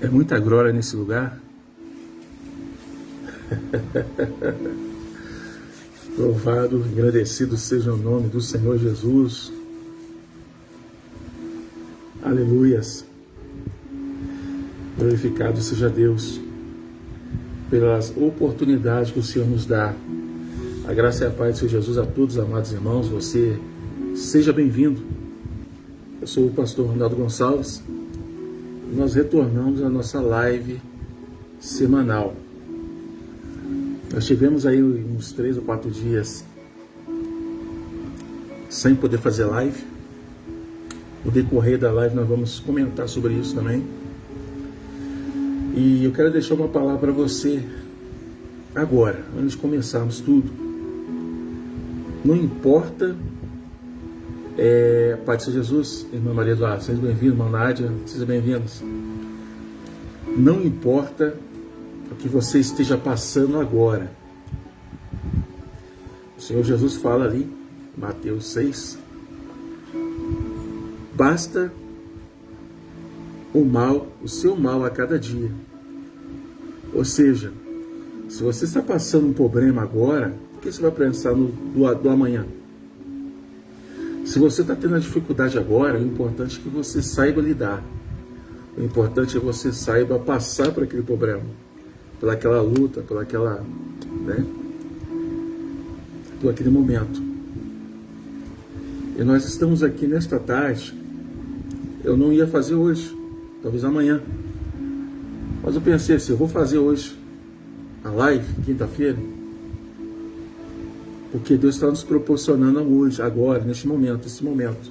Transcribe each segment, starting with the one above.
É muita glória nesse lugar. Louvado, agradecido seja o nome do Senhor Jesus. Aleluias. Glorificado seja Deus pelas oportunidades que o Senhor nos dá. A graça e a paz do Senhor Jesus a todos, amados irmãos. Você seja bem-vindo. Eu sou o pastor Ronaldo Gonçalves. Nós retornamos à nossa live semanal. Nós tivemos aí uns 3 ou 4 dias sem poder fazer live. No decorrer da live nós vamos comentar sobre isso também. E eu quero deixar uma palavra para você agora, antes de começarmos tudo. Não importa, Pai do Senhor Jesus, irmã Maria Eduardo, seja bem-vindo, irmã Nádia, sejam bem-vindos. Não importa o que você esteja passando agora. O Senhor Jesus fala ali, Mateus 6, basta o seu mal a cada dia. Ou seja, se você está passando um problema agora, o que você vai pensar do amanhã? Se você está tendo a dificuldade agora, o importante é que você saiba lidar. O importante é que você saiba passar por aquele problema, por aquela luta, por aquele momento. E nós estamos aqui nesta tarde. Eu não ia fazer hoje, talvez amanhã. Mas eu pensei assim, eu vou fazer hoje a live, quinta-feira, porque Deus está nos proporcionando hoje, agora, neste momento, esse momento.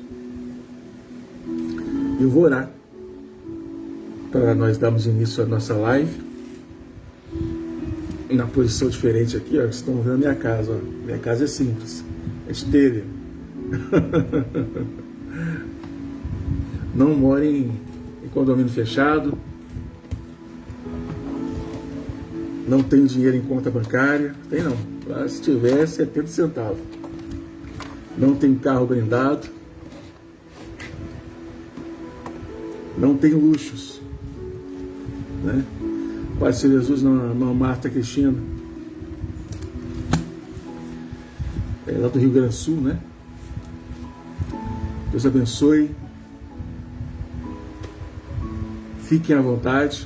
Eu vou orar para nós darmos início à nossa live. Na posição diferente aqui, ó, vocês estão vendo a minha casa. Ó. Minha casa é simples, é telha. Não moro em condomínio fechado. Não tenho dinheiro em conta bancária. Tem não. Se tiver, 70 centavos. Não tenho carro blindado. Não tenho luxos. Né? Pai do Senhor Jesus, na Marta Cristina. É lá do Rio Grande do Sul, né? Deus abençoe. Fiquem à vontade.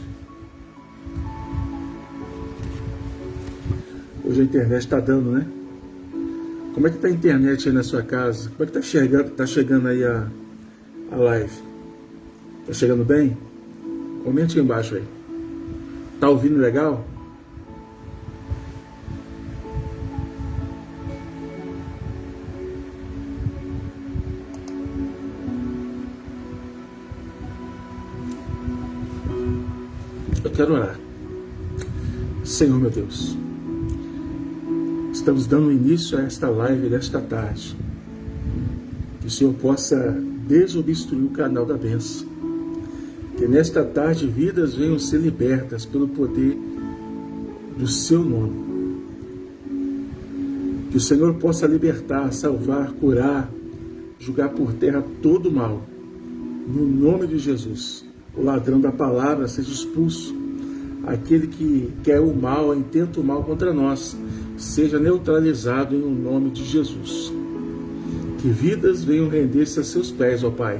Hoje a internet está dando, né? Como é que está a internet aí na sua casa? Como é que está chegando aí a live? Está chegando bem? Comente aí embaixo aí. Tá ouvindo legal? Eu quero orar. Senhor meu Deus, estamos dando início a esta live desta tarde. Que o Senhor possa desobstruir o canal da bênção. Que nesta tarde vidas venham ser libertas pelo poder do seu nome. Que o Senhor possa libertar, salvar, curar, julgar por terra todo o mal. No nome de Jesus. O ladrão da palavra seja expulso. Aquele que quer o mal, intenta o mal contra nós, seja neutralizado em nome de Jesus. Que vidas venham render-se a seus pés, ó Pai,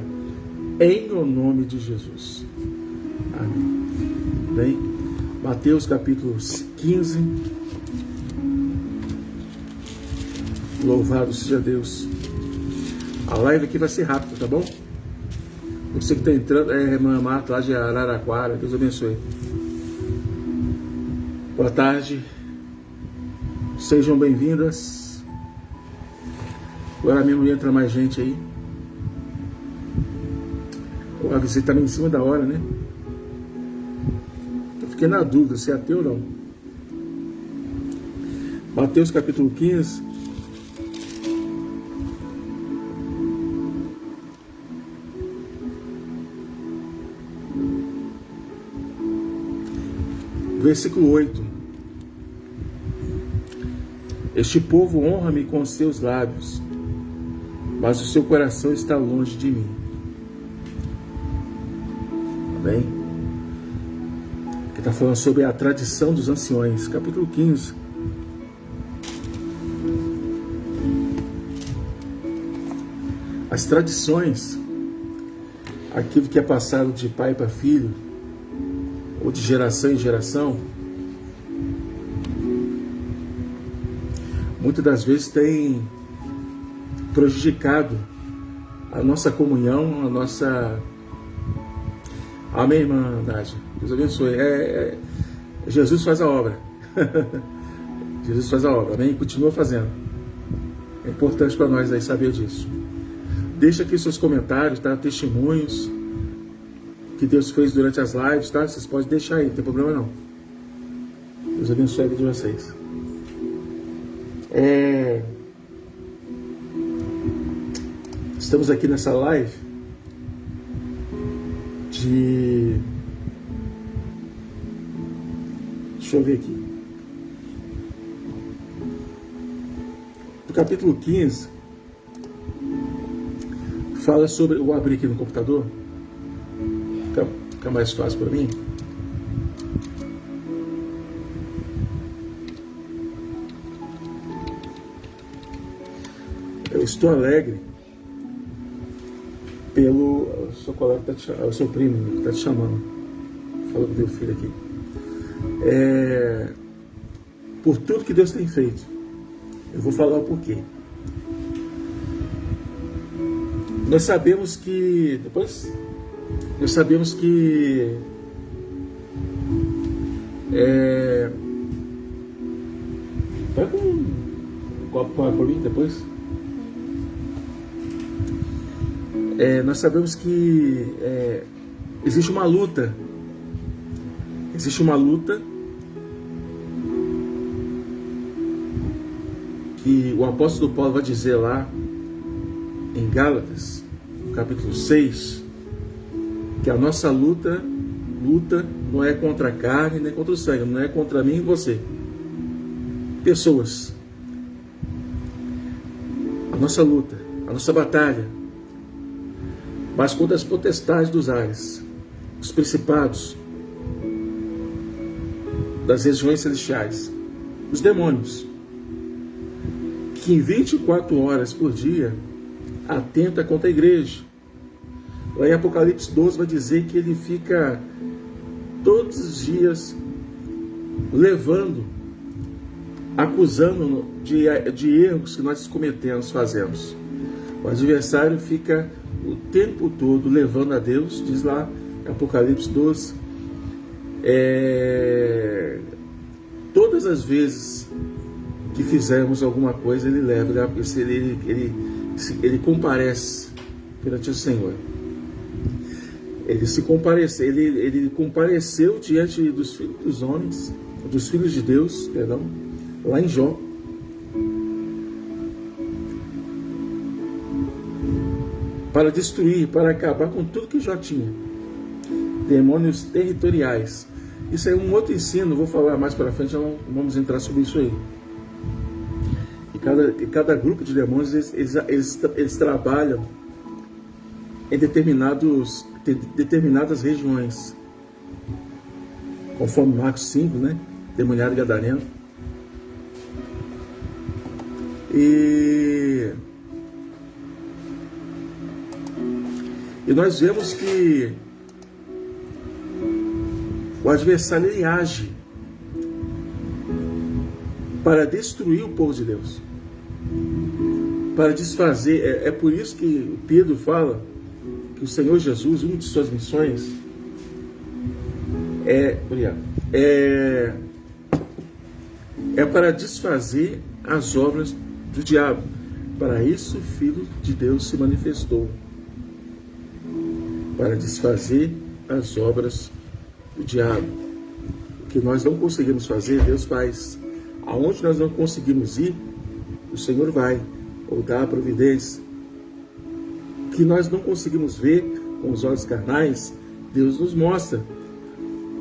em o nome de Jesus. Amém. Bem, Mateus capítulo 15. Louvado seja Deus. A live aqui vai ser rápida, tá bom? Você que está entrando, irmã Marta lá de Araraquara, Deus abençoe. Boa tarde, sejam bem-vindas. Agora mesmo entra mais gente aí. A visita está em cima da hora, né? Eu fiquei na dúvida se é ateu ou não. Mateus capítulo 15. Versículo 8. Este povo honra-me com seus lábios, mas o seu coração está longe de mim. Amém? está falando sobre a tradição dos anciões, capítulo 15. As tradições, aquilo que é passado de pai para filho, ou de geração em geração, muitas das vezes tem prejudicado a nossa comunhão, a nossa... Amém, irmã Nádia? Deus abençoe. Jesus faz a obra. Jesus faz a obra, amém? Continua fazendo. É importante para nós aí saber disso. Deixa aqui seus comentários, tá? Testemunhos que Deus fez durante as lives, tá? Vocês podem deixar aí, não tem problema não. Deus abençoe a vida de vocês. Estamos aqui nessa live de... Deixa eu ver aqui. Do capítulo 15, fala sobre... Eu vou abrir aqui no computador, fica mais fácil para mim. Eu estou alegre pelo seu colega, o seu primo que está te chamando. Fala com o teu filho aqui. Por tudo que Deus tem feito. Eu vou falar o porquê. Nós sabemos que... Nós sabemos que... Pega um copo com água por mim depois. Nós sabemos que existe uma luta. Existe uma luta que o apóstolo Paulo vai dizer lá em Gálatas, no capítulo 6, que a nossa luta não é contra a carne nem contra o sangue, não é contra mim e você. Pessoas. A nossa luta, a nossa batalha, mas contra as potestades dos ares, os principados das regiões celestiais, os demônios, que em 24 horas por dia atenta contra a igreja. Lá em Apocalipse 12 vai dizer que ele fica todos os dias levando, acusando de erros que nós cometemos, fazemos. O adversário fica o tempo todo levando a Deus, diz lá em Apocalipse 12, todas as vezes que fizermos alguma coisa, ele leva, ele comparece perante o Senhor. Ele compareceu diante dos filhos dos homens, dos filhos de Deus, perdão, lá em Jó. Para destruir, para acabar com tudo que Jó tinha. Demônios territoriais. Isso é um outro ensino, vou falar mais para frente, não vamos entrar sobre isso aí. E cada grupo de demônios, eles trabalham em determinadas regiões. Conforme Marcos 5, né? Demoniado gadareno. E nós vemos que o adversário ele age para destruir o povo de Deus, para desfazer. É por isso que Pedro fala que o Senhor Jesus, uma de suas missões é para desfazer as obras do diabo. Para isso o Filho de Deus se manifestou, para desfazer as obras do diabo. O que nós não conseguimos fazer, Deus faz. Aonde nós não conseguimos ir, o Senhor vai, ou dá a providência. O que nós não conseguimos ver com os olhos carnais, Deus nos mostra.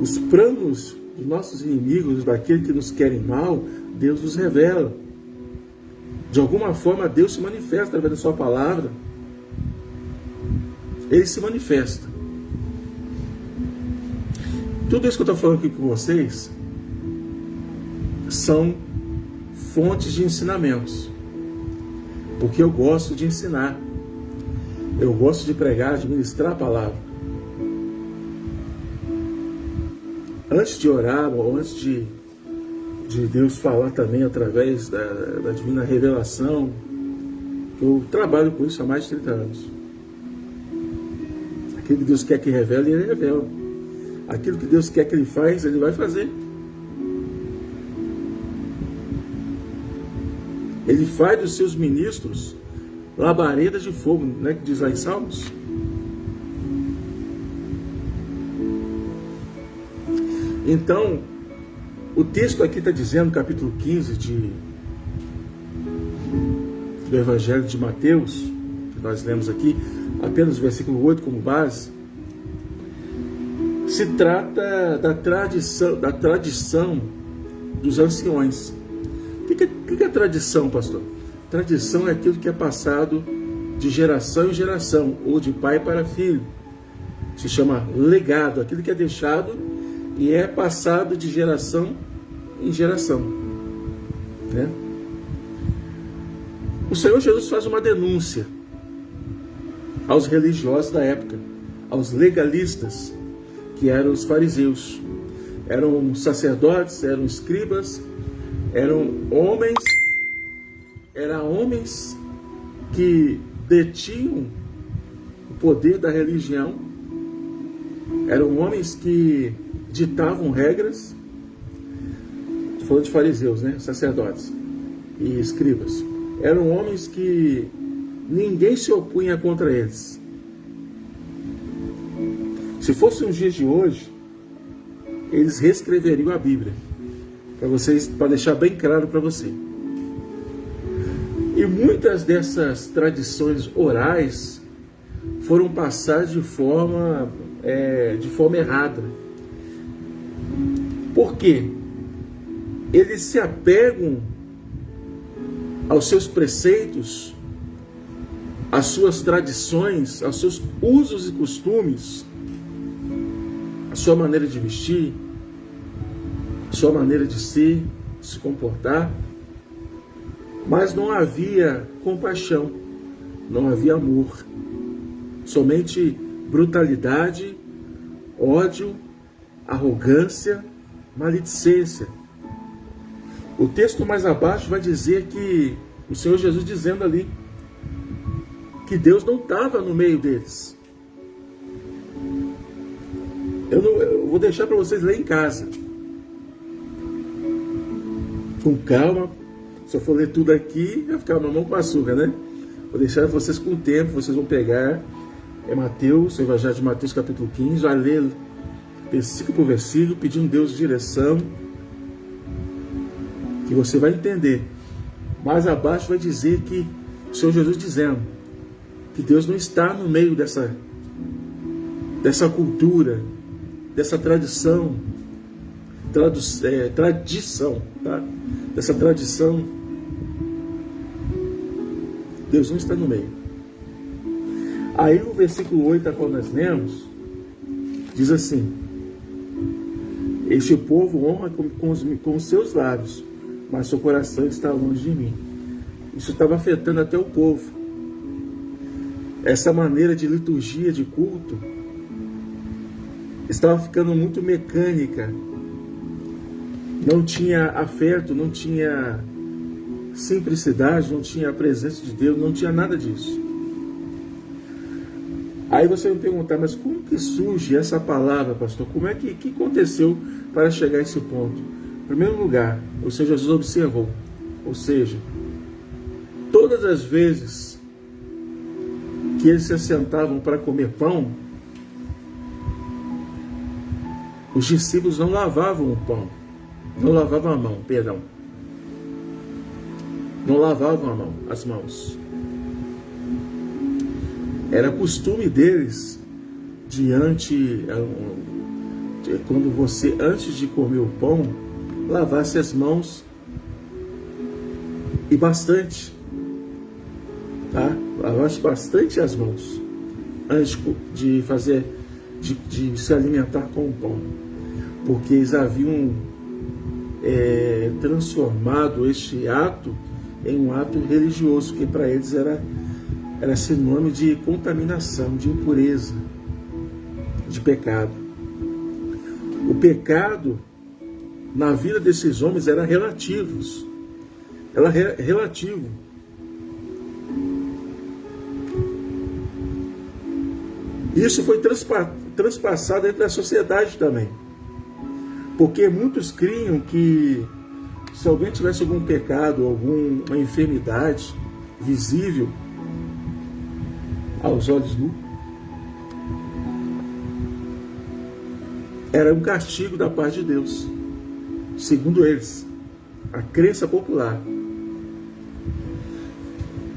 Os planos dos nossos inimigos, daqueles que nos querem mal, Deus nos revela. De alguma forma, Deus se manifesta através da sua palavra. Ele se manifesta. Tudo isso que eu estou falando aqui com vocês são fontes de ensinamentos, porque eu gosto de ensinar, eu gosto de pregar, de ministrar a palavra. Antes de orar, ou antes de Deus falar também através da divina revelação, eu trabalho com isso há mais de 30 anos. Aquilo que Deus quer que revele, Ele revela. Aquilo que Deus quer que Ele faz, Ele vai fazer. Ele faz dos seus ministros labaredas de fogo, né, que diz lá em Salmos. Então, o texto aqui está dizendo, capítulo 15 do Evangelho de Mateus, que nós lemos aqui, apenas o versículo 8 como base, se trata da tradição dos anciões. O que é tradição, pastor? Tradição é aquilo que é passado de geração em geração, ou de pai para filho. Se chama legado, aquilo que é deixado e é passado de geração em geração, né? O Senhor Jesus faz uma denúncia aos religiosos da época, aos legalistas, que eram os fariseus. Eram sacerdotes, eram escribas, eram homens que detinham o poder da religião, eram homens que ditavam regras. Estou falando de fariseus, né? Sacerdotes e escribas. Eram homens que ninguém se opunha contra eles. Se fossem os dias de hoje, eles reescreveriam a Bíblia, para deixar bem claro para você. E muitas dessas tradições orais foram passadas de forma errada. Por quê? Eles se apegam aos seus preceitos, às suas tradições, aos seus usos e costumes, a sua maneira de vestir, a sua maneira de ser, de se comportar, mas não havia compaixão, não havia amor, somente brutalidade, ódio, arrogância, maledicência. O texto mais abaixo vai dizer que o Senhor Jesus dizendo ali que Deus não estava no meio deles. Eu vou deixar para vocês ler em casa, com calma. Se eu for ler tudo aqui, vai ficar mamão com açúcar, né? Vou deixar vocês com tempo, vocês vão pegar Mateus, o Evangelho de Mateus, capítulo 15, vai ler versículo por versículo, pedindo Deus direção, que você vai entender. Mais abaixo vai dizer que o Senhor Jesus dizendo que Deus não está no meio dessa cultura, dessa tradição, tá? Dessa tradição. Deus não está no meio. Aí o versículo 8, a qual nós lemos, diz assim: este povo honra com os seus lábios, mas seu coração está longe de mim. Isso estava afetando até o povo. Essa maneira de liturgia, de culto, estava ficando muito mecânica. Não tinha afeto, não tinha simplicidade, não tinha a presença de Deus, não tinha nada disso. Aí você vai me perguntar, mas como que surge essa palavra, pastor? Como é que aconteceu para chegar a esse ponto? Em primeiro lugar, o Senhor Jesus observou, ou seja, todas as vezes que eles se assentavam para comer pão, os discípulos não lavavam o pão, não lavavam a mão, perdão. Não lavavam as mãos. Era costume deles, quando você, antes de comer o pão, lavasse as mãos, e bastante, tá? Lavasse bastante as mãos, antes de se alimentar com o pão. porque eles haviam transformado este ato em um ato religioso, que para eles era sinônimo de contaminação, de impureza, de pecado. O pecado na vida desses homens era relativo. Isso foi transpassado entre a sociedade também. Porque muitos criam que se alguém tivesse algum pecado, alguma enfermidade visível aos olhos nus, era um castigo da parte de Deus, segundo eles, a crença popular.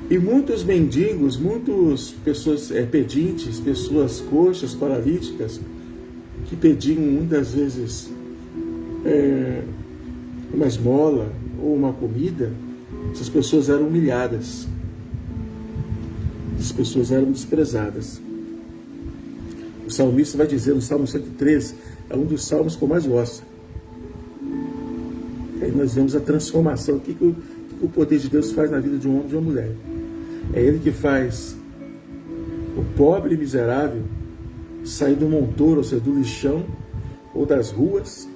E muitos mendigos, muitas pessoas pedintes, pessoas coxas, paralíticas, que pediam muitas vezes uma esmola ou uma comida, essas pessoas eram humilhadas, essas pessoas eram desprezadas. O salmista vai dizer no Salmo 113, é um dos salmos que eu mais gosto. Aí nós vemos a transformação, o que o poder de Deus faz na vida de um homem e de uma mulher. É Ele que faz o pobre e miserável sair do montouro, ou seja, do lixão ou das ruas,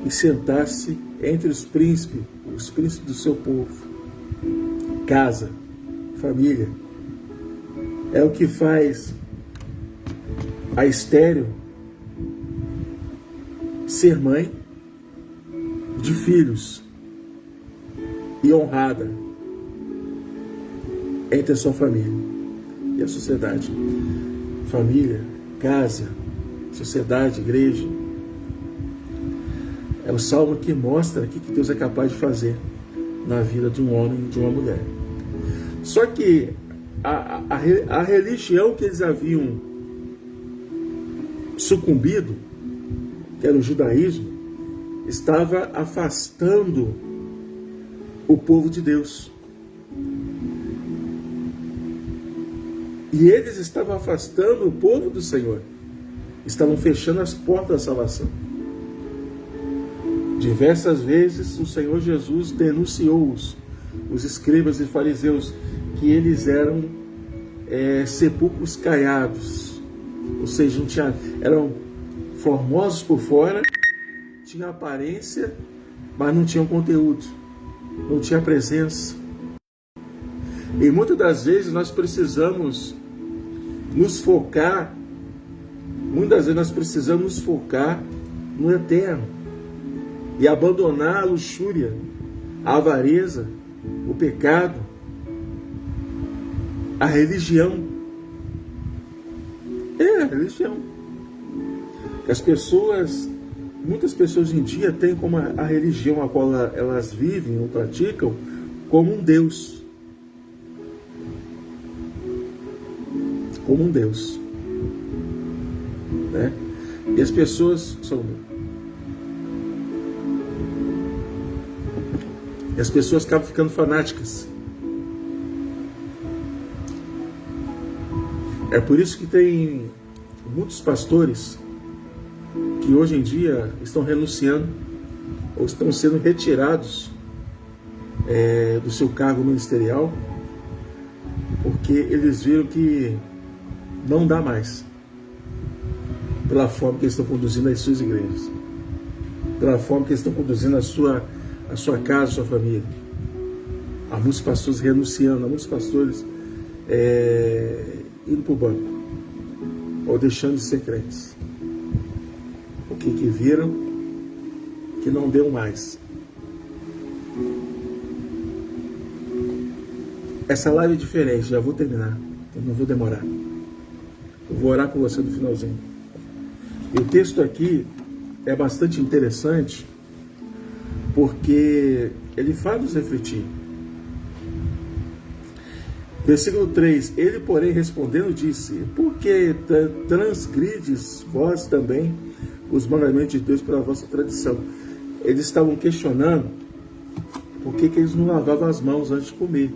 e sentar-se entre os príncipes do seu povo. Casa, família. É o que faz a estéril ser mãe de filhos e honrada entre a sua família e a sociedade. Família, casa, sociedade, igreja. É o salmo que mostra o que Deus é capaz de fazer na vida de um homem e de uma mulher. Só que a religião que eles haviam sucumbido, que era o judaísmo, estava afastando o povo de Deus. E eles estavam afastando o povo do Senhor. Estavam fechando as portas da salvação. Diversas vezes o Senhor Jesus denunciou os escribas e fariseus, que eles eram sepulcros caiados. Ou seja, eram formosos por fora, tinham aparência, mas não tinham conteúdo, não tinha presença. E muitas das vezes nós precisamos nos focar, no eterno e abandonar a luxúria, a avareza, o pecado, a religião. A religião. Muitas pessoas hoje em dia têm como a religião a qual elas vivem ou praticam como um Deus. Como um Deus. Né? E as pessoas acabam ficando fanáticas. É por isso que tem muitos pastores que hoje em dia estão renunciando ou estão sendo retirados do seu cargo ministerial, porque eles viram que não dá mais, pela forma que eles estão conduzindo as suas igrejas, pela forma que eles estão conduzindo a sua casa, a sua família. Há muitos pastores renunciando, há muitos pastores indo para o banco, ou deixando de ser crentes, porque que viram que não deu mais. Essa live é diferente, já vou terminar, eu não vou demorar. Eu vou orar com você no finalzinho. E o texto aqui é bastante interessante, porque ele faz nos refletir. Versículo 3, ele, porém, respondendo, disse: por que transgrides vós também os mandamentos de Deus pela vossa tradição? Eles estavam questionando por que eles não lavavam as mãos antes de comer.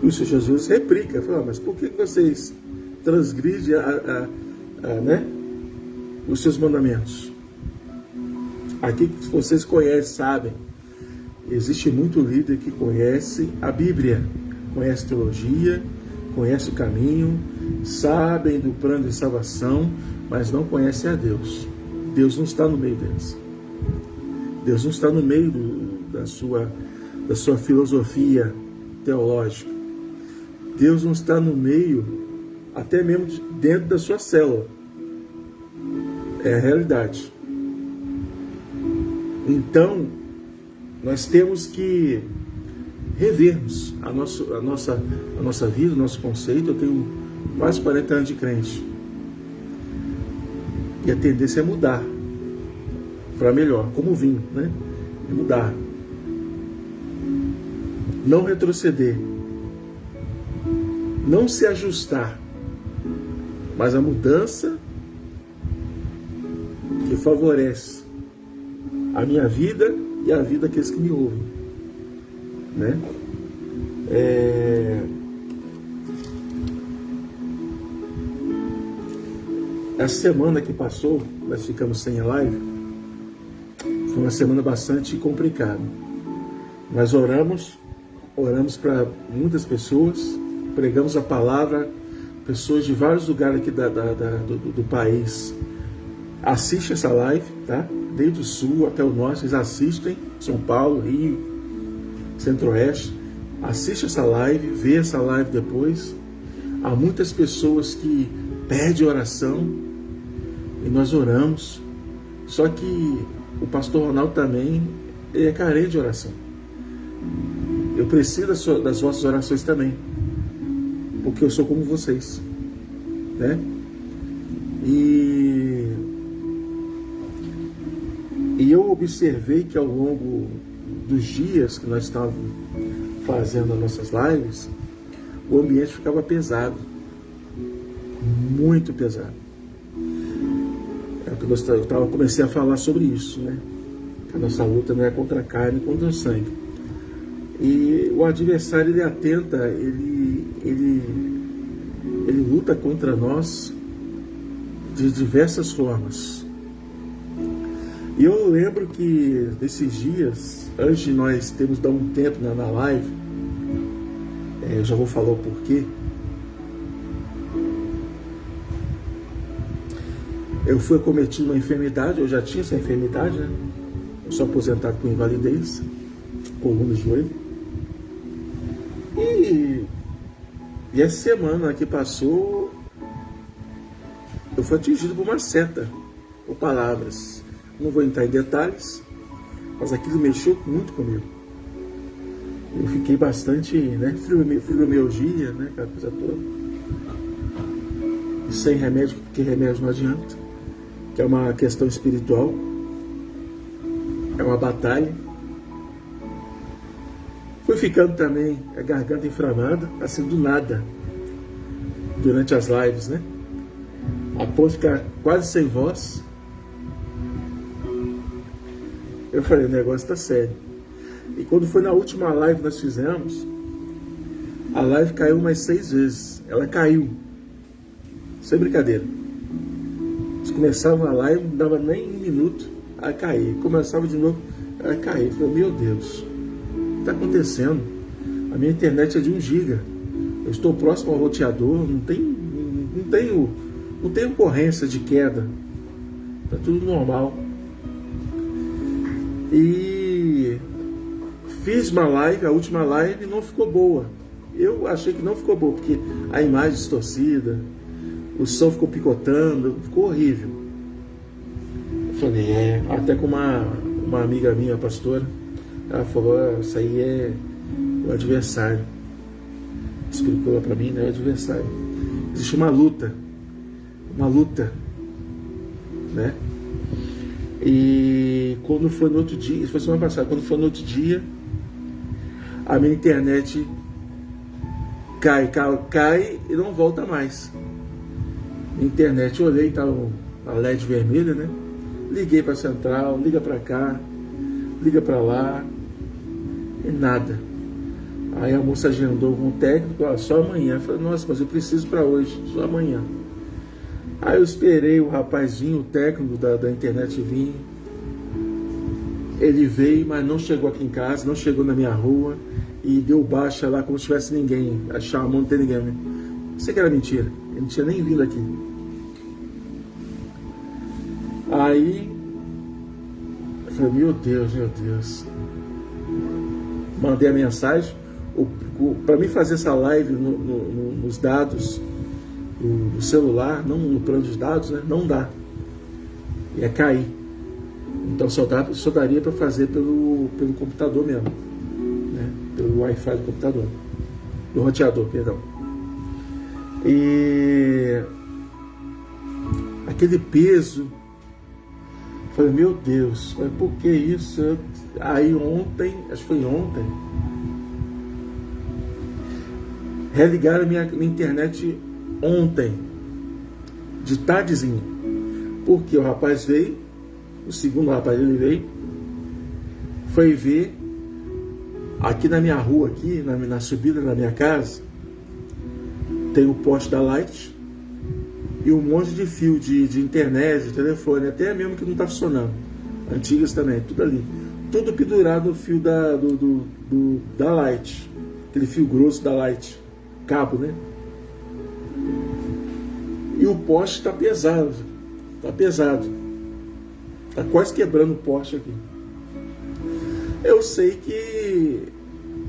E o Senhor Jesus replica, fala: mas por que vocês transgridem os seus mandamentos? Aqui que vocês conhecem, sabem, existe muito líder que conhece a Bíblia, conhece teologia, conhece o caminho, sabem do plano de salvação, mas não conhecem a Deus. Deus não está no meio deles. Deus não está no meio da sua filosofia teológica. Deus não está no meio, até mesmo dentro da sua célula. É a realidade. Então, nós temos que revermos a nossa vida, o nosso conceito. Eu tenho quase 40 anos de crente. E a tendência é mudar para melhor, como vinho, né? Mudar. Não retroceder. Não se ajustar. Mas a mudança que favorece a minha vida e a vida daqueles que me ouvem, né? Essa semana que passou, nós ficamos sem live, foi uma semana bastante complicada. Nós oramos para muitas pessoas, pregamos a palavra, pessoas de vários lugares aqui do país assistem essa live, tá? Desde o sul até o norte, eles assistem, São Paulo, Rio, Centro-Oeste, assiste essa live, vê essa live depois. Há muitas pessoas que pedem oração e nós oramos, só que o pastor Ronaldo também é carente de oração. Eu preciso das vossas orações também, porque eu sou como vocês, né? E eu observei que ao longo dos dias que nós estávamos fazendo as nossas lives, o ambiente ficava pesado, muito pesado. Eu comecei a falar sobre isso, né? Que a nossa luta não é contra a carne, é contra o sangue. E o adversário, ele atenta, ele luta contra nós de diversas formas. E eu lembro que nesses dias, antes de nós termos dado um tempo na live, eu já vou falar o porquê. Eu fui acometido uma enfermidade, eu já tinha essa enfermidade, né? Eu sou aposentado com invalidez, coluna e joelho. E essa semana que passou, eu fui atingido por uma seta, por palavras. Não vou entrar em detalhes, mas aquilo mexeu muito comigo. Eu fiquei bastante, né, fibromialgia, né, aquela coisa toda. E sem remédio, porque remédio não adianta. Que é uma questão espiritual. É uma batalha. Fui ficando também a garganta inflamada, assim do nada, durante as lives, né? A ponto de ficar quase sem voz. Eu falei, o negócio tá sério. E quando foi na última live que nós fizemos, a live caiu umas 6 vezes. Ela caiu. Sem brincadeira. Eles começavam a live, não dava nem 1 minuto, ela caía. Começava de novo, ela caía. Eu falei, meu Deus, o que está acontecendo? A minha internet é de 1 GB. Eu estou próximo ao roteador, não tem ocorrência de queda. Está tudo normal. E fiz uma live, a última live não ficou boa. Eu achei que não ficou boa, porque a imagem distorcida, o som ficou picotando, ficou horrível. Eu falei, até com uma amiga minha, pastora, ela falou, isso aí é o adversário. Explicou para mim, né, o adversário. Existe uma luta, né? E quando foi no outro dia, isso foi semana passada, quando foi no outro dia, a minha internet cai e não volta mais. Internet, eu olhei, estava a LED vermelha, né? Liguei para a central, liga para cá, liga para lá, e nada. Aí a moça agendou com o técnico, só amanhã. Eu falei, nossa, mas eu preciso para hoje, só amanhã. Aí eu esperei o rapazinho, o técnico da internet vir. Ele veio, mas não chegou aqui em casa, não chegou na minha rua e deu baixa lá como se tivesse ninguém. Chamou, não tem ninguém. Isso que era mentira. Ele não tinha nem vindo aqui. Aí eu falei, meu Deus. Mandei a mensagem. Para mim fazer essa live nos dados do celular, não no plano dos dados, né? Não dá. Ia cair. Então só daria para fazer pelo computador mesmo, né? Pelo Wi-Fi do computador, do roteador, perdão. E aquele peso, falei, meu Deus, por que isso? Aí ontem, acho que foi ontem, religaram minha internet ontem, de tardezinha, porque o rapaz veio, o segundo rapaz ele veio, foi ver aqui na minha rua, aqui na subida da minha casa, tem o poste da Light e um monte de fio de internet, de telefone, até mesmo que não está funcionando, antigas também, tudo ali, tudo pendurado no fio da Light, aquele fio grosso da Light, cabo, né? E o poste está pesado, está quase quebrando o poste aqui. Eu sei que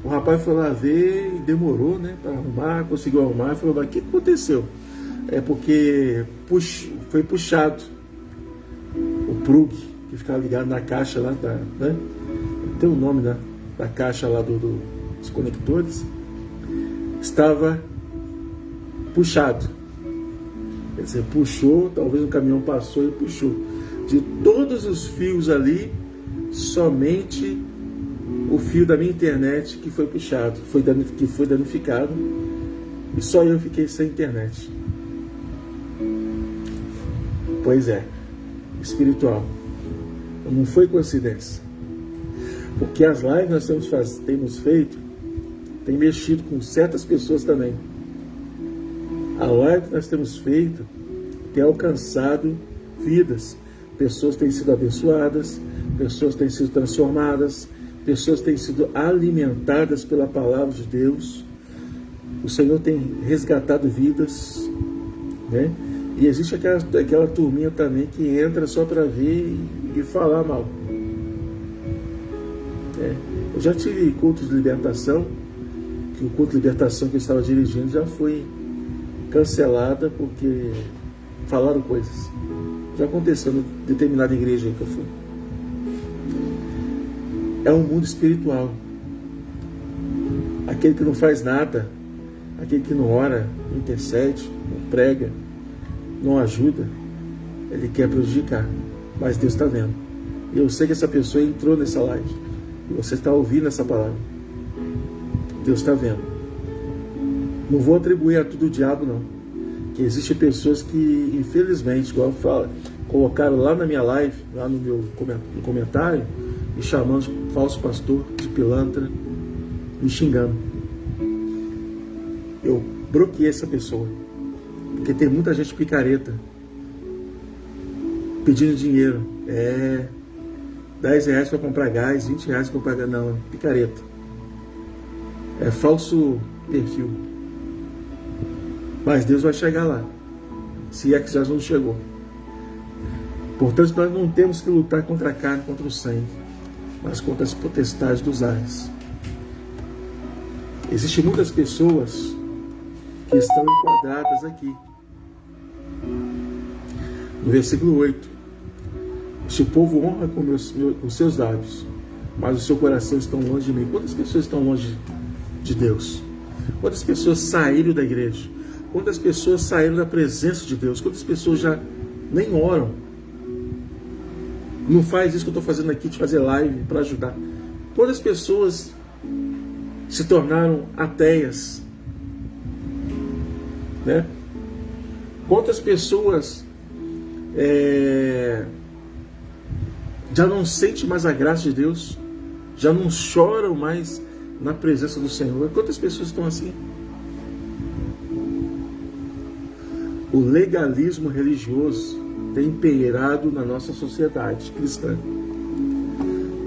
o rapaz foi lá ver e demorou, né, para arrumar, conseguiu arrumar, e falou, mas o que aconteceu? É porque foi puxado o plug que ficava ligado na caixa lá, né? Tem o nome da caixa lá dos conectores, estava puxado. Quer dizer, puxou, talvez um caminhão passou e puxou. De todos os fios ali, somente o fio da minha internet que foi puxado, que foi danificado, e só eu fiquei sem internet. Pois é, espiritual. Não foi coincidência. Porque as lives que nós temos feito, tem mexido com certas pessoas também. A live que nós temos feito tem alcançado vidas. Pessoas têm sido abençoadas, pessoas têm sido transformadas, pessoas têm sido alimentadas pela palavra de Deus. O Senhor tem resgatado vidas, né? E existe aquela turminha também que entra só para ver e falar mal. Eu já tive cultos de libertação, que o culto de libertação que eu estava dirigindo já foi cancelada porque falaram coisas. Já aconteceu em determinada igreja que eu fui. É um mundo espiritual. Aquele que não faz nada, aquele que não ora, não intercede, não prega, não ajuda, ele quer prejudicar. Mas Deus está vendo. E eu sei que essa pessoa entrou nessa live. E você está ouvindo essa palavra. Deus está vendo. Não vou atribuir a tudo o diabo, não. Que existem pessoas que, infelizmente, igual eu falo, colocaram lá na minha live, lá no meu comentário, me chamando de falso pastor, de pilantra, me xingando. Eu bloqueei essa pessoa. Porque tem muita gente picareta, pedindo dinheiro. 10 reais para comprar gás, 20 reais para comprar gás. Não, é picareta. É falso perfil. Mas Deus vai chegar lá, se é que já não chegou. Portanto, nós não temos que lutar contra a carne, contra o sangue, mas contra as potestades dos ares. Existem muitas pessoas que estão enquadradas aqui. No versículo 8. Este povo honra com seus lábios, mas o seu coração está longe de mim. Quantas pessoas estão longe de Deus? Quantas pessoas saíram da igreja? Quantas pessoas saíram da presença de Deus? Quantas pessoas já nem oram? Não faz isso que eu estou fazendo aqui, de fazer live para ajudar. Quantas pessoas se tornaram ateias? Né? Quantas pessoas já não sentem mais a graça de Deus? Já não choram mais na presença do Senhor? Quantas pessoas estão assim? O legalismo religioso tem imperado na nossa sociedade cristã.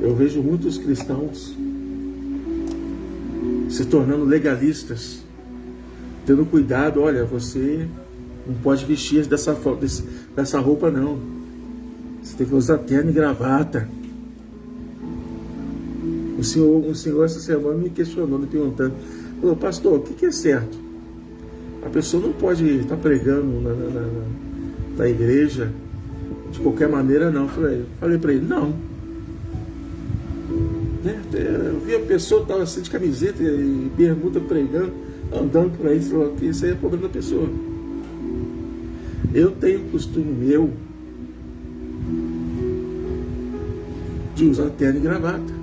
Eu vejo muitos cristãos se tornando legalistas, tendo cuidado. Olha, você não pode vestir dessa roupa não. Você tem que usar terno e gravata. Um senhor essa semana me questionou, me perguntando, falou, pastor, o que é certo? A pessoa não pode estar pregando na igreja de qualquer maneira, não. Falei para ele, não. Eu vi a pessoa que estava assim de camiseta e bermuda pregando, andando por aí, falou que isso aí é problema da pessoa. Eu tenho costume meu de usar terno e gravata.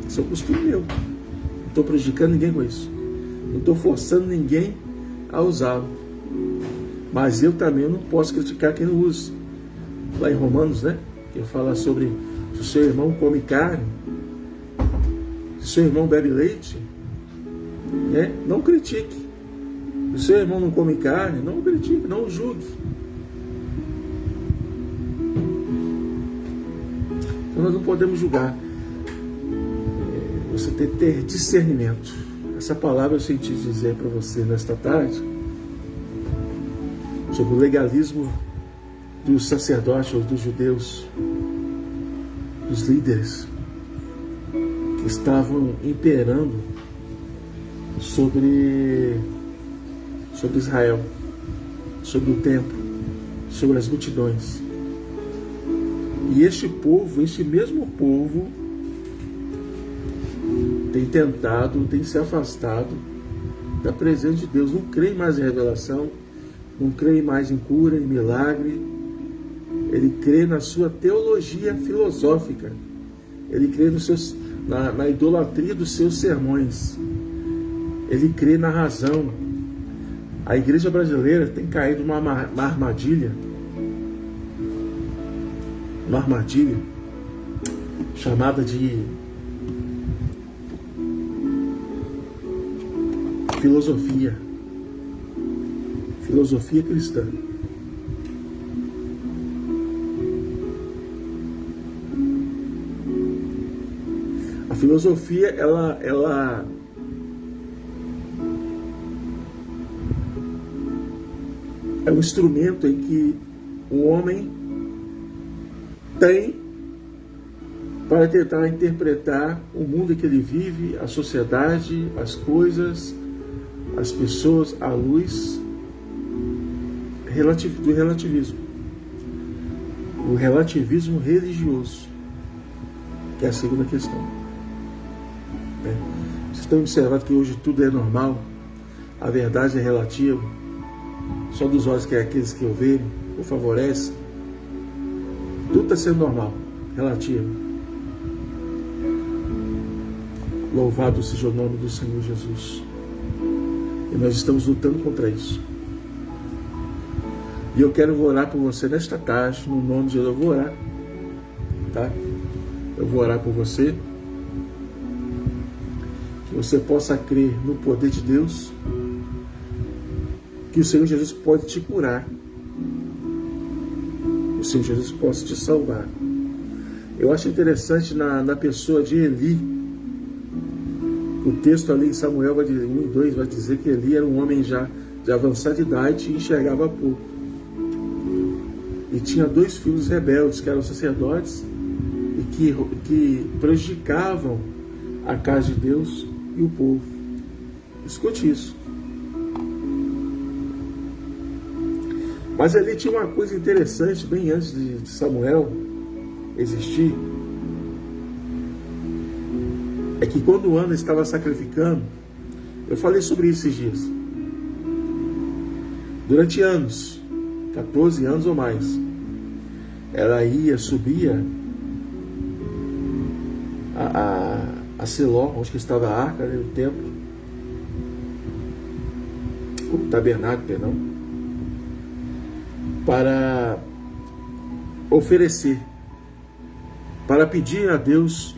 Isso é um costume meu. Não estou prejudicando ninguém com isso. Não estou forçando ninguém a usá-lo. Mas eu também não posso criticar quem não usa. Lá em Romanos, né? Que fala sobre se o seu irmão come carne, se o seu irmão bebe leite, né? Não critique. Se o seu irmão não come carne, não critique, não o julgue. Então nós não podemos julgar. Você tem que ter discernimento. Essa palavra eu senti dizer para você nesta tarde sobre o legalismo dos sacerdotes ou dos judeus, dos líderes que estavam imperando sobre Israel, sobre o templo, sobre as multidões. E este mesmo povo tem se afastado da presença de Deus, não crê mais em revelação, não crê mais em cura, em milagre. Ele crê na sua teologia filosófica, ele crê na idolatria dos seus sermões, ele crê na razão. A igreja brasileira tem caído numa armadilha, chamada de filosofia cristã. A filosofia, ela é um instrumento em que o homem tem para tentar interpretar o mundo em que ele vive, a sociedade, as coisas, as pessoas, à luz do relativismo. O relativismo religioso, que é a segunda questão. Vocês estão observando que hoje tudo é normal, a verdade é relativa, só dos olhos que é aqueles que o veem, o favorecem. Tudo está sendo normal, relativo. Louvado seja o nome do Senhor Jesus. E nós estamos lutando contra isso. E eu quero orar por você nesta tarde, no nome de Jesus. Eu vou orar, tá? Eu vou orar por você, que você possa crer no poder de Deus, que o Senhor Jesus pode te curar, o Senhor Jesus possa te salvar. Eu acho interessante na pessoa de Eli, o texto ali em Samuel 1 e 2 vai dizer que Eli era um homem já de avançada idade e enxergava pouco. E tinha 2 filhos rebeldes, que eram sacerdotes, e que prejudicavam a casa de Deus e o povo. Escute isso. Mas ali tinha uma coisa interessante, bem antes de Samuel existir, é que quando Ana estava sacrificando, eu falei sobre isso esses dias, durante anos, 14 anos ou mais, ela subia a Siló, onde estava a arca, né, o templo, o tabernáculo, perdão, para oferecer, para pedir a Deus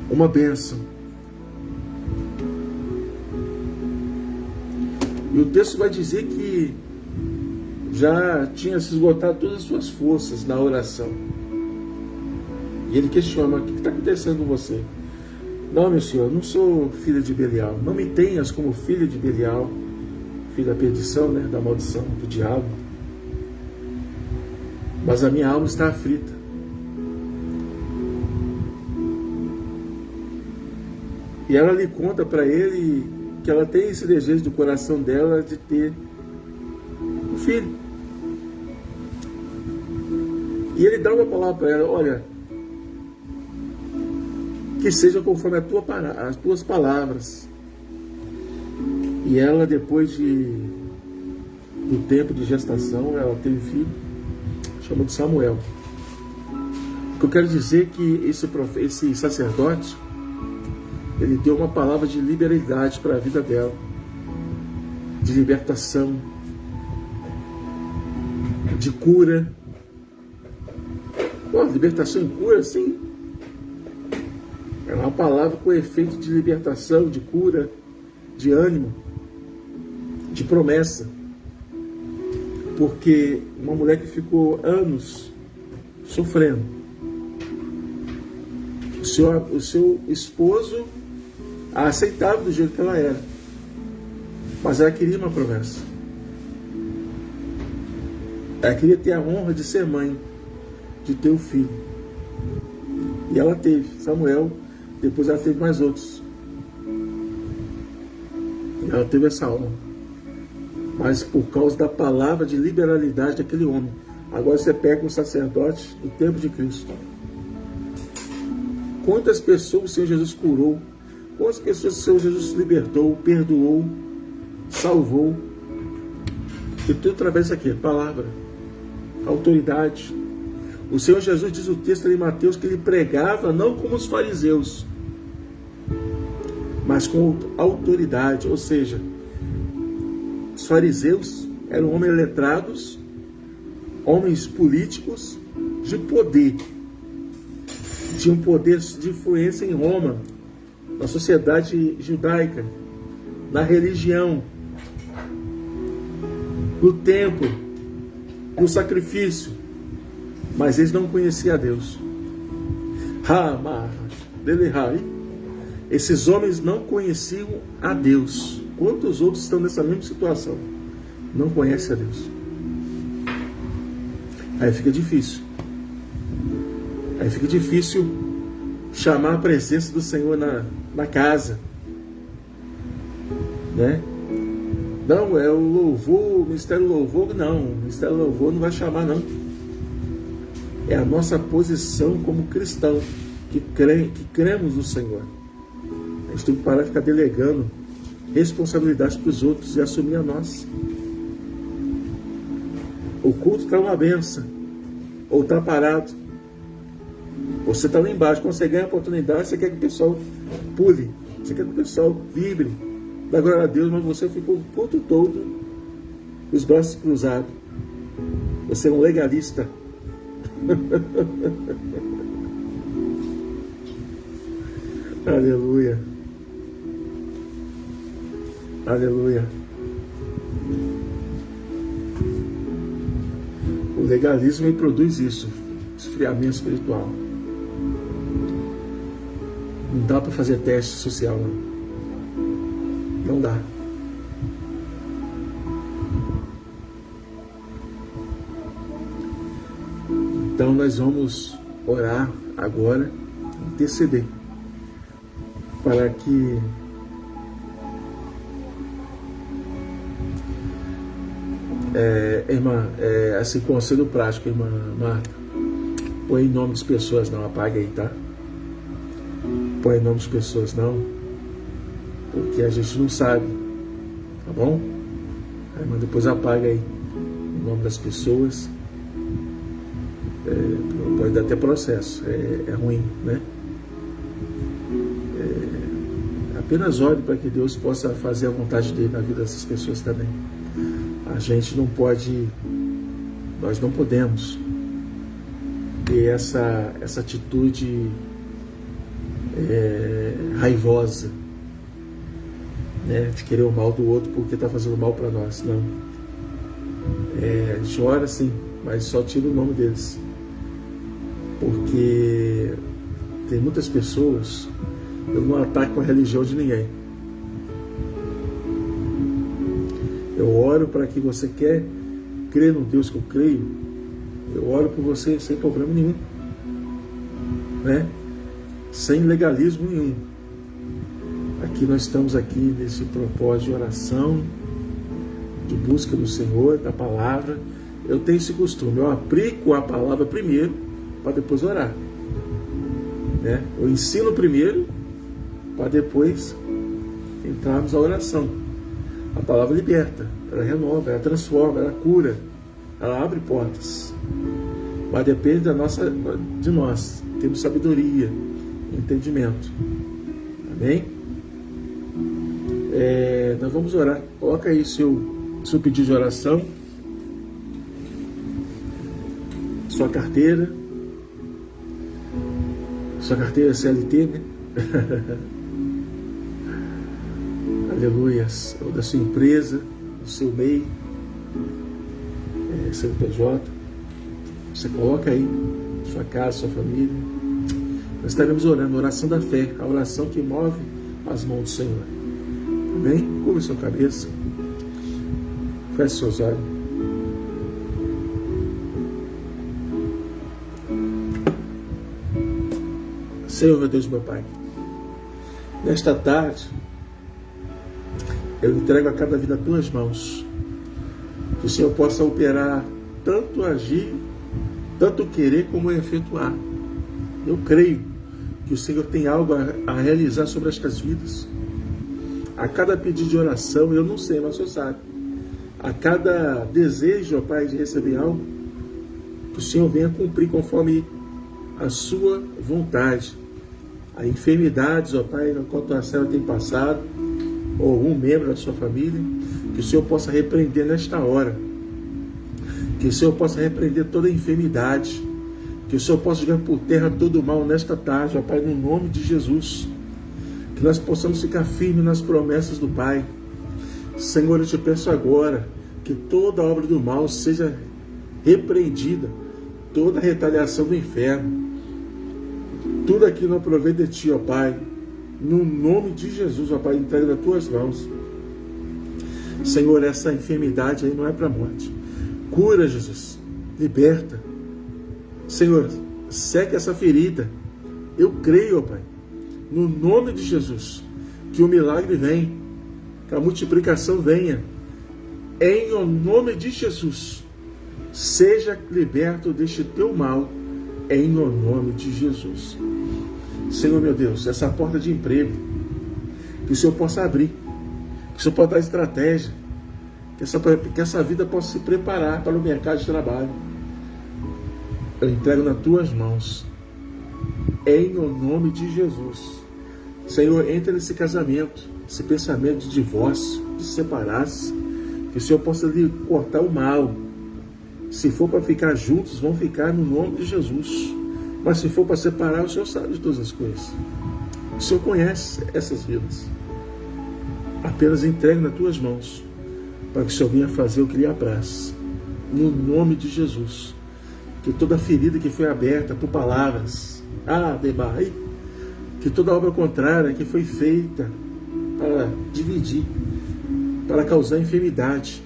uma bênção. E o texto vai dizer que já tinha se esgotado todas as suas forças na oração. E ele questiona: o que está acontecendo com você? Não, meu senhor, eu não sou filha de Belial. Não me tenhas como filha de Belial, filho da perdição, né, da maldição, do diabo. Mas a minha alma está aflita. E ela lhe conta para ele que ela tem esse desejo do coração dela de ter um filho. E ele dá uma palavra para ela: olha, que seja conforme as tuas palavras. E ela, depois do tempo de gestação, ela teve um filho chamado Samuel. O que eu quero dizer é que esse sacerdote, ele deu uma palavra de liberalidade para a vida dela, de libertação, de cura. Pô, libertação e cura, sim. É uma palavra com efeito de libertação, de cura, de ânimo, de promessa. Porque uma mulher que ficou anos sofrendo, o seu esposo a aceitava do jeito que ela era, mas ela queria uma promessa. Ela queria ter a honra de ser mãe, de ter o filho. E ela teve Samuel, depois ela teve mais outros. E ela teve essa honra, mas por causa da palavra de liberalidade daquele homem. Agora você pega um sacerdote do tempo de Cristo. Quantas pessoas o Senhor Jesus curou? Quantas pessoas o Senhor Jesus libertou, perdoou, salvou? E tudo através daqui, palavra, autoridade. O Senhor Jesus diz o texto em Mateus que ele pregava não como os fariseus, mas com autoridade. Ou seja, os fariseus eram homens letrados, homens políticos de poder. Tinham poder de influência em Roma, na sociedade judaica, na religião, no templo, no sacrifício. Mas eles não conheciam a Deus. Esses homens não conheciam a Deus. Quantos outros estão nessa mesma situação? Não conhecem a Deus. Aí fica difícil. Aí fica difícil chamar a presença do Senhor na casa. Né? Não, é o louvor, o ministério louvor. Não, o ministério louvor não vai chamar, não. É a nossa posição como cristão, que cremos no Senhor. A gente tem que parar de ficar delegando responsabilidade para os outros e assumir a nossa. O culto está uma benção, ou está parado. Você está lá embaixo, quando você ganha a oportunidade, você quer que o pessoal pule, você quer que o pessoal vibre, dá glória a Deus, mas você ficou o culto todo com os braços cruzados. Você é um legalista. Aleluia. Aleluia. O legalismo produz isso, esfriamento espiritual. Não dá para fazer teste social, não. Não dá. Então nós vamos orar agora, interceder, para que irmã, assim, conselho prático, irmã Marta, põe em nome de pessoas, não apague aí, tá? Põe em nome de pessoas, não, porque a gente não sabe, tá bom? A irmã depois apaga aí, em nome das pessoas. Pode dar até processo, é ruim, né? Apenas ore para que Deus possa fazer a vontade dele na vida dessas pessoas também. A gente não pode, nós não podemos ter essa atitude raivosa, né? De querer o mal do outro porque está fazendo mal para nós, não. A gente ora sim, mas só tira o nome deles. porque tem muitas pessoas, eu não ataco a religião de ninguém. Eu oro para que você quer crer no Deus que eu creio, eu oro por você sem problema nenhum, né? Sem legalismo nenhum. Aqui nós estamos aqui nesse propósito de oração, de busca do Senhor, da palavra. Eu tenho esse costume, eu aplico a palavra primeiro para depois orar, né? Eu ensino primeiro para depois entrarmos na oração. A palavra liberta, ela renova, ela transforma, ela cura, ela abre portas. Mas depende de nós, temos sabedoria, entendimento. Amém? Nós vamos orar. Coloca aí seu pedido de oração, sua carteira CLT, né? Aleluias. Ou da sua empresa, do seu MEI, CNPJ. Você coloca aí sua casa, sua família. Nós estaremos orando, a oração da fé, a oração que move as mãos do Senhor. Amém? Curva sua cabeça. Feche seus olhos. Senhor, meu Deus, meu Pai, nesta tarde, eu entrego a cada vida as tuas mãos. Que o Senhor possa operar, tanto agir, tanto querer como efetuar. Eu creio que o Senhor tem algo a realizar sobre estas vidas. A cada pedido de oração, eu não sei, mas o Senhor sabe. A cada desejo, ó Pai, de receber algo, que o Senhor venha cumprir conforme a sua vontade. As enfermidades, ó Pai, na qual tua serva tem passado, ou algum membro da sua família, que o Senhor possa repreender nesta hora. Que o Senhor possa repreender toda a enfermidade. Que o Senhor possa jogar por terra todo o mal nesta tarde, ó Pai, no nome de Jesus. Que nós possamos ficar firmes nas promessas do Pai. Senhor, eu te peço agora que toda obra do mal seja repreendida, toda a retaliação do inferno. Tudo aquilo não provém de Ti, ó Pai. No nome de Jesus, ó Pai, entrega nas Tuas mãos. Senhor, essa enfermidade aí não é para a morte. Cura, Jesus. Liberta. Senhor, seca essa ferida. Eu creio, ó Pai, no nome de Jesus, que o milagre vem, que a multiplicação venha. Em o nome de Jesus, seja liberto deste teu mal, em o nome de Jesus. Senhor, meu Deus, essa porta de emprego, que o Senhor possa abrir, que o Senhor possa dar estratégia, que essa vida possa se preparar para o mercado de trabalho. Eu entrego nas tuas mãos, em o nome de Jesus. Senhor, entra nesse casamento, esse pensamento de divórcio, de separar-se, que o Senhor possa lhe cortar o mal. Se for para ficar juntos, vão ficar no nome de Jesus. Mas se for para separar, o Senhor sabe de todas as coisas. O Senhor conhece essas vidas. Apenas entregue nas tuas mãos, para que o Senhor venha fazer o que lhe apraz. No nome de Jesus. Que toda ferida que foi aberta por palavras, debai, que toda obra contrária que foi feita para dividir, para causar enfermidade,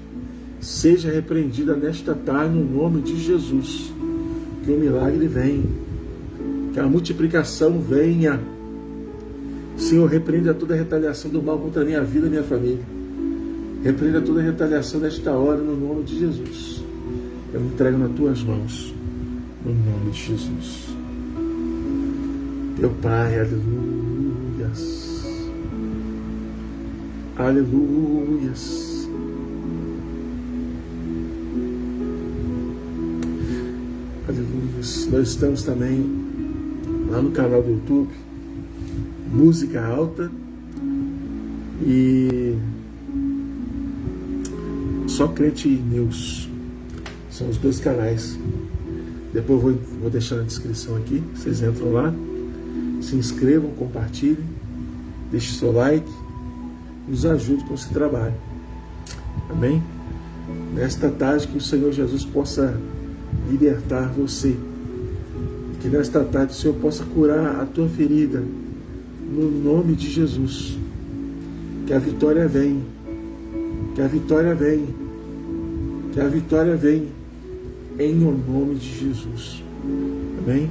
seja repreendida nesta tarde no nome de Jesus. Que o milagre venha, que a multiplicação venha. Senhor, repreenda toda a retaliação do mal contra a minha vida e minha família. Repreenda toda a retaliação nesta hora no nome de Jesus. Eu me entrego nas tuas mãos, no nome de Jesus. Meu Pai, aleluias. Aleluias. Aleluias. Nós estamos também lá no canal do YouTube, Música Alta e Só Crente News. São os dois canais. Depois vou deixar na descrição aqui. Vocês entram lá, se inscrevam, compartilhem, deixem seu like, nos ajude com esse trabalho. Amém? Nesta tarde, que o Senhor Jesus possa libertar você Que nesta tarde o Senhor possa curar a tua ferida, no nome de Jesus. Que a vitória vem, que a vitória vem, que a vitória vem, em nome de Jesus. Amém?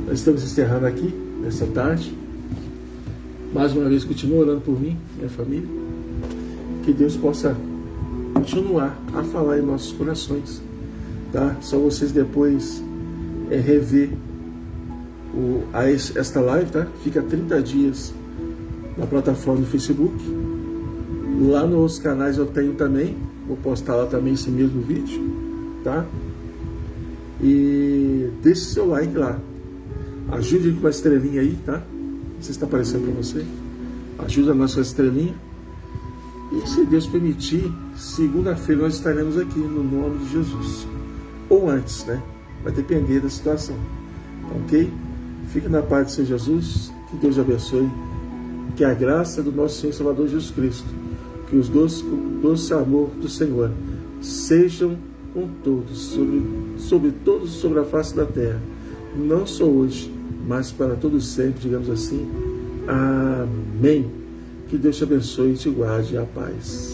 Nós estamos encerrando aqui, nessa tarde. Mais uma vez, continua orando por mim, minha família. Que Deus possa continuar a falar em nossos corações. Tá? Só vocês depois rever esta live, tá? Fica 30 dias na plataforma do Facebook. Lá nos canais eu tenho também, vou postar lá também esse mesmo vídeo, tá? E deixe seu like lá. Ajude com uma estrelinha aí, tá? Não sei se está aparecendo para você. Ajuda a nossa estrelinha. E se Deus permitir, segunda-feira nós estaremos aqui no nome de Jesus. Ou antes, né? Vai depender da situação. Ok? Fique na paz do Senhor Jesus. Que Deus abençoe. Que a graça do nosso Senhor e Salvador Jesus Cristo, que os doce amor do Senhor sejam com todos, sobre a face da terra, não só hoje, mas para todos sempre, digamos assim. Amém. Que Deus te abençoe e te guarde a paz.